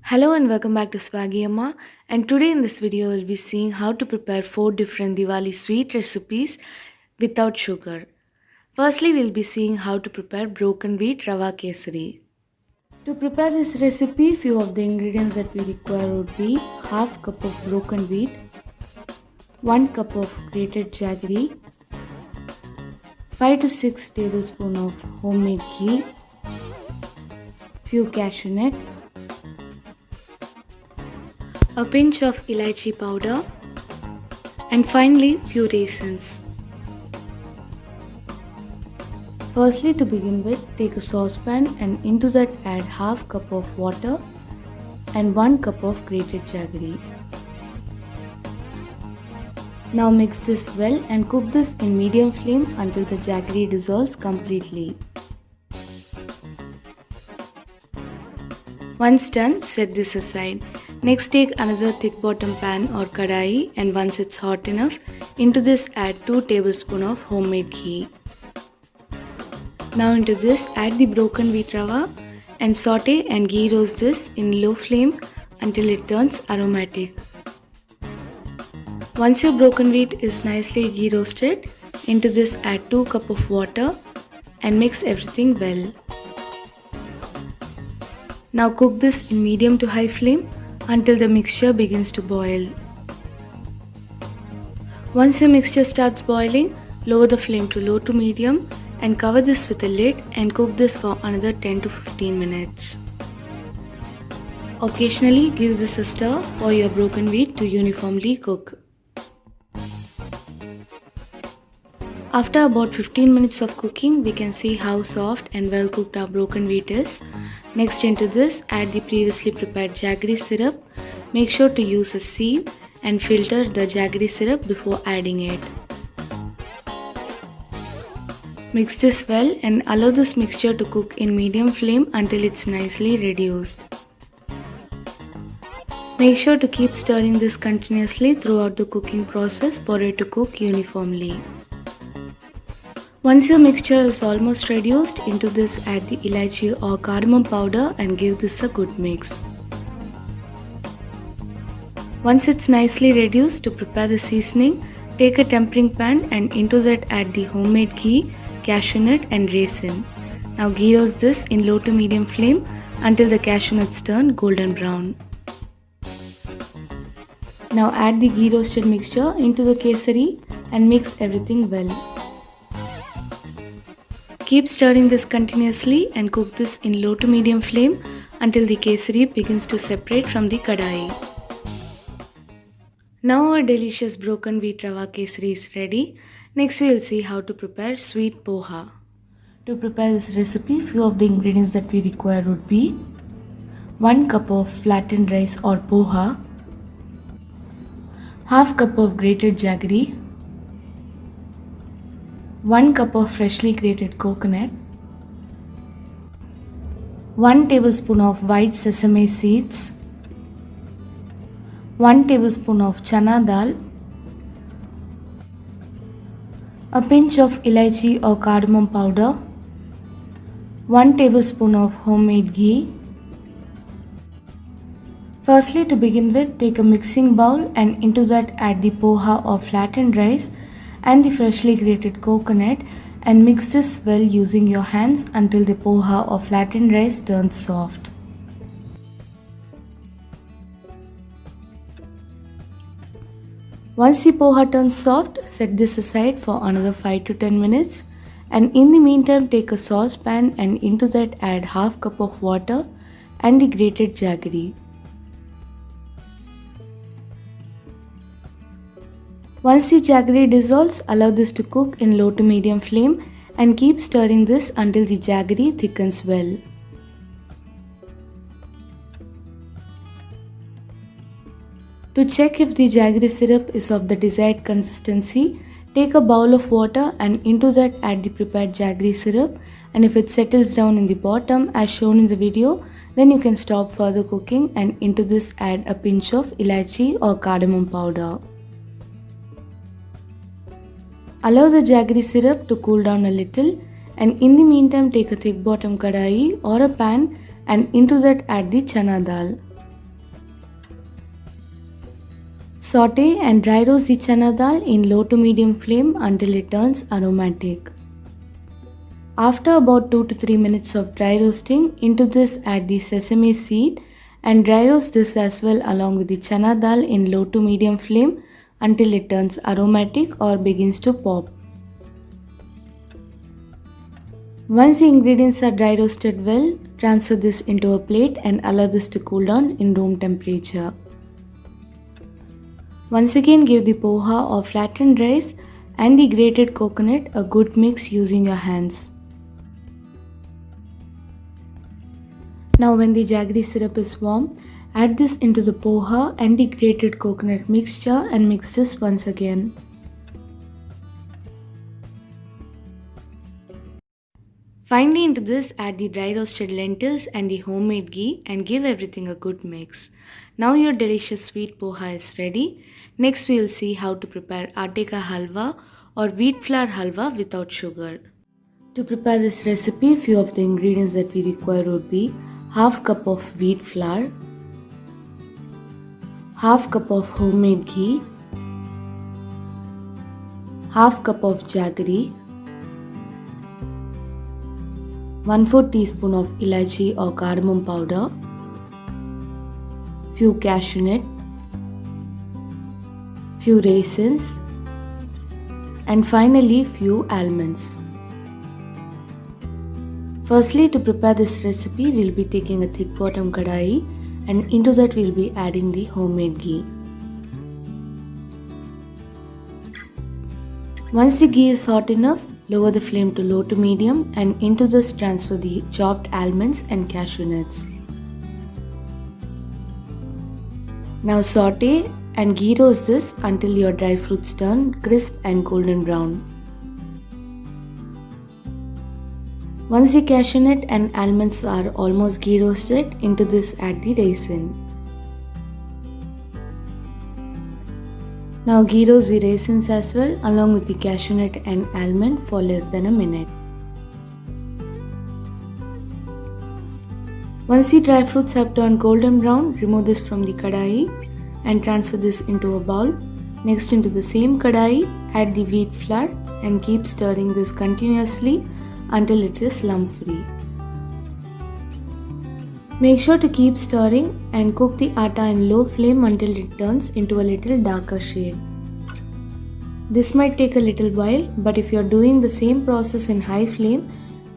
Hello and welcome back to Swaggy Amma. And today in this video, we'll be seeing how to prepare 4 different Diwali sweet recipes without sugar. Firstly, we'll be seeing how to prepare broken wheat rava kesari. To prepare this recipe, few of the ingredients that we require would be half cup of broken wheat, 1 cup of grated jaggery, 5 to 6 tablespoons of homemade ghee, few cashew nut, a pinch of elaichi powder, and finally few raisins. Firstly, to begin with, take a saucepan and into that add half cup of water and 1 cup of grated jaggery. Now mix this well and cook this in medium flame until the jaggery dissolves completely. Once done, set this aside. Next, take another thick bottom pan or kadai, and once it's hot enough, into this add 2 tablespoons of homemade ghee. Now into this add the broken wheat rava and saute and ghee roast this in low flame until it turns aromatic. Once your broken wheat is nicely ghee roasted, into this add 2 cups of water and mix everything well. Now cook this in medium to high flame until the mixture begins to boil. Once your mixture starts boiling, lower the flame to low to medium and cover this with a lid and cook this for another 10 to 15 minutes. Occasionally give this a stir for your broken wheat to uniformly cook. After about 15 minutes of cooking, we can see how soft and well cooked our broken wheat is. Next, into this add the previously prepared jaggery syrup. Make sure to use a sieve and filter the jaggery syrup before adding it. Mix this well and allow this mixture to cook in medium flame until it's nicely reduced. Make sure to keep stirring this continuously throughout the cooking process for it to cook uniformly. Once your mixture is almost reduced, into this add the elaichi or cardamom powder and give this a good mix. Once it's nicely reduced, to prepare the seasoning, take a tempering pan and into that add the homemade ghee, cashew nut and raisin. Now ghee roast this in low to medium flame until the cashew nuts turn golden brown. Now add the ghee roasted mixture into the kesari and mix everything well. Keep stirring this continuously and cook this in low to medium flame until the kesari begins to separate from the kadai. Now our delicious broken wheat rava kesari is ready. Next we will see how to prepare sweet poha. To prepare this recipe, few of the ingredients that we require would be 1 cup of flattened rice or poha, half cup of grated jaggery, 1 cup of freshly grated coconut, 1 tablespoon of white sesame seeds, 1 tablespoon of chana dal, a pinch of elaichi or cardamom powder, 1 tablespoon of homemade ghee. Firstly, to begin with, take a mixing bowl and into that add the poha or flattened rice and the freshly grated coconut and mix this well using your hands until the poha or flattened rice turns soft. Once the poha turns soft, set this aside for another 5 to 10 minutes and in the meantime take a saucepan and into that add half cup of water and the grated jaggery. Once the jaggery dissolves, allow this to cook in low to medium flame and keep stirring this until the jaggery thickens well. To check if the jaggery syrup is of the desired consistency, take a bowl of water and into that add the prepared jaggery syrup, and if it settles down in the bottom as shown in the video, then you can stop further cooking and into this add a pinch of elaichi or cardamom powder. Allow the jaggery syrup to cool down a little and in the meantime take a thick bottom kadai or a pan and into that add the chana dal. Saute and dry roast the chana dal in low to medium flame until it turns aromatic. After about 2 to 3 minutes of dry roasting, into this add the sesame seed and dry roast this as well along with the chana dal in low to medium flame until it turns aromatic or begins to pop. Once the ingredients are dry roasted well, transfer this into a plate and allow this to cool down in room temperature. Once again, give the poha or flattened rice and the grated coconut a good mix using your hands. Now when the jaggery syrup is warm, add this into the poha and the grated coconut mixture and mix this once again. Finally, into this add the dry roasted lentils and the homemade ghee and give everything a good mix. Now your delicious sweet poha is ready. Next we will see how to prepare atte ka halwa or wheat flour halwa without sugar. To prepare this recipe, few of the ingredients that we require would be half cup of wheat flour, half cup of homemade ghee, half cup of jaggery, 1/4 teaspoon of elaichi or cardamom powder, few cashew nut, few raisins, and finally few almonds. Firstly, to prepare this recipe, we'll be taking a thick bottom kadai and into that we'll be adding the homemade ghee. Once the ghee is hot enough, lower the flame to low to medium and into this transfer the chopped almonds and cashew nuts. Now saute and ghee roast this until your dry fruits turn crisp and golden brown. Once the cashew nut and almonds are almost ghee roasted, into this add the raisin. Now ghee roast the raisins as well along with the cashew nut and almond for less than a minute. Once the dry fruits have turned golden brown, remove this from the kadai and transfer this into a bowl. Next, into the same kadai, add the wheat flour and keep stirring this continuously until it is lump free. Make sure to keep stirring and cook the atta in low flame until it turns into a little darker shade. This might take a little while, but if you are doing the same process in high flame,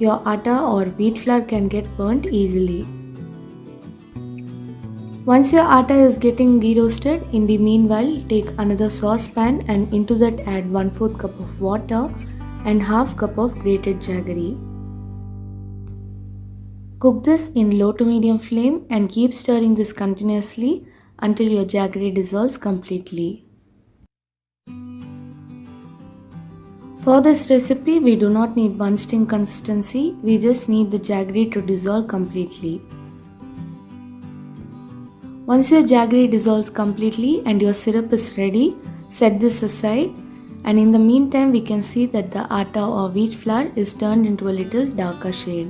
your atta or wheat flour can get burnt easily. Once your atta is getting ghee roasted, in the meanwhile, take another saucepan and into that add 1/4 cup of water and half cup of grated jaggery. Cook this in low to medium flame and keep stirring this continuously until your jaggery dissolves completely. For this recipe, we do not need bun-sting consistency, we just need the jaggery to dissolve completely. Once your jaggery dissolves completely and your syrup is ready, set this aside, and in the meantime we can see that the atta or wheat flour is turned into a little darker shade.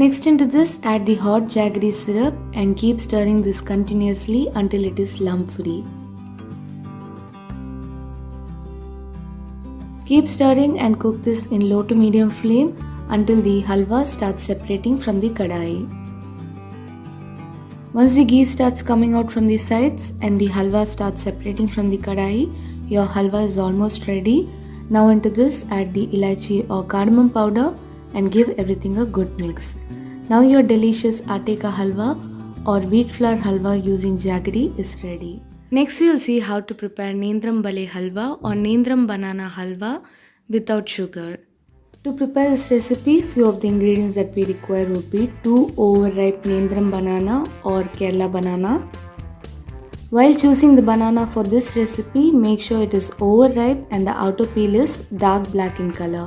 Next, into this add the hot jaggery syrup and keep stirring this continuously until it is lump free. Keep stirring and cook this in low to medium flame until the halwa starts separating from the kadai. Once the ghee starts coming out from the sides and the halwa starts separating from the kadai, your halwa is almost ready. Now into this add the elaichi or cardamom powder and give everything a good mix. Now your delicious atte ka halwa or wheat flour halwa using jaggery is ready. Next we will see how to prepare Nendram Bale halwa or Nendram banana halwa without sugar. To prepare this recipe, few of the ingredients that we require would be 2 overripe Nendram banana or Kerala banana. While choosing the banana for this recipe, make sure it is overripe and the outer peel is dark black in color.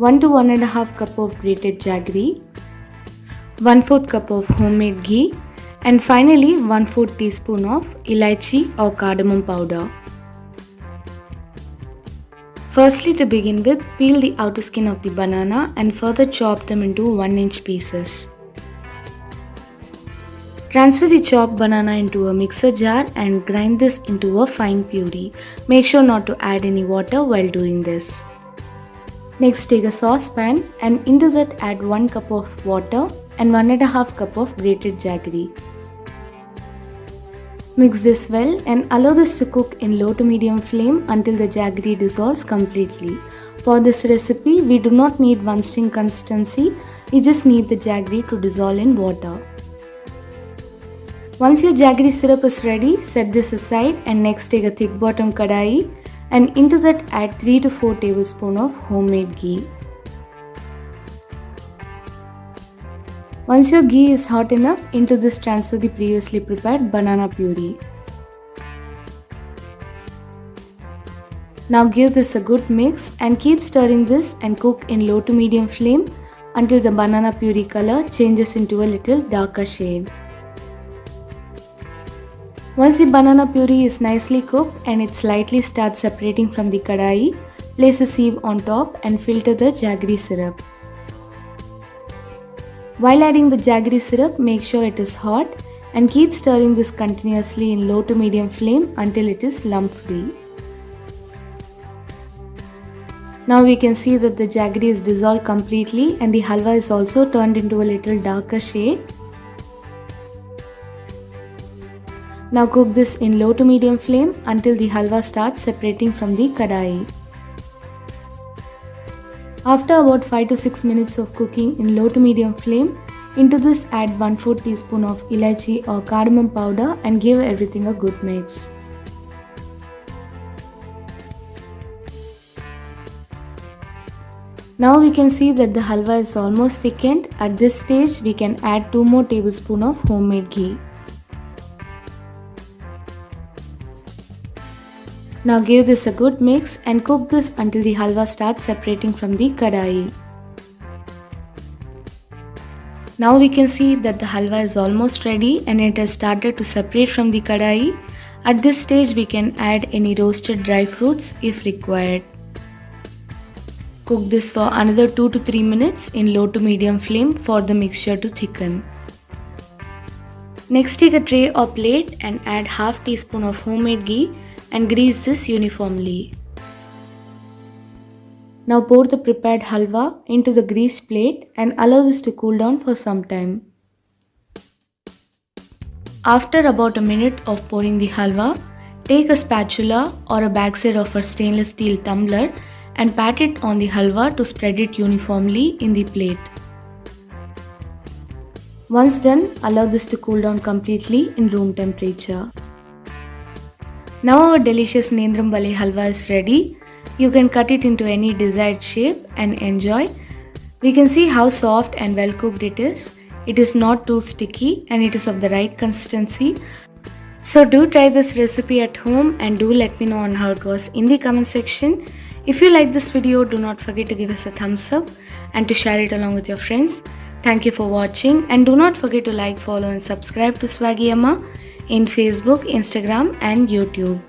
1 to 1.5 cup of grated jaggery, 1/4 cup of homemade ghee, and finally 1/4 teaspoon of elaichi or cardamom powder. Firstly, to begin with, peel the outer skin of the banana and further chop them into 1-inch pieces. Transfer the chopped banana into a mixer jar and grind this into a fine puree. Make sure not to add any water while doing this. Next, take a saucepan and into that add 1 cup of water and 1.5 cup of grated jaggery. Mix this well and allow this to cook in low to medium flame until the jaggery dissolves completely. For this recipe, we do not need one string consistency, we just need the jaggery to dissolve in water. Once your jaggery syrup is ready, set this aside and next take a thick bottom kadai and into that add 3 to 4 tablespoons of homemade ghee. Once your ghee is hot enough, into this transfer the previously prepared banana puree. Now give this a good mix and keep stirring this and cook in low to medium flame until the banana puree color changes into a little darker shade. Once the banana puree is nicely cooked and it slightly starts separating from the kadai, place a sieve on top and filter the jaggery syrup. While adding the jaggery syrup, make sure it is hot and keep stirring this continuously in low to medium flame until it is lump free. Now we can see that the jaggery is dissolved completely and the halwa is also turned into a little darker shade. Now cook this in low to medium flame until the halwa starts separating from the kadai. After about 5 to 6 minutes of cooking in low to medium flame, into this add 1/4 teaspoon of elaichi or cardamom powder and give everything a good mix. Now we can see that the halwa is almost thickened. At this stage, we can add 2 more tablespoons of homemade ghee. Now give this a good mix and cook this until the halwa starts separating from the kadai. Now we can see that the halwa is almost ready and it has started to separate from the kadai. At this stage we can add any roasted dry fruits if required. Cook this for another 2 to 3 minutes in low to medium flame for the mixture to thicken. Next take a tray or plate and add half teaspoon of homemade ghee and grease this uniformly. Now pour the prepared halwa into the greased plate and allow this to cool down for some time. After about a minute of pouring the halwa, take a spatula or a backside of a stainless steel tumbler and pat it on the halwa to spread it uniformly in the plate. Once done, allow this to cool down completely in room temperature. Now our delicious Nedrum halwa is ready. You can cut it into any desired shape and enjoy. We can see how soft and well cooked it is. It is not too sticky and it is of the right consistency. So do try this recipe at home and do let me know on how it was in the comment section. If you like this video, do not forget to give us a thumbs up and to share it along with your friends. Thank you for watching and do not forget to like, follow and subscribe to Swaggy Amma in Facebook, Instagram and YouTube.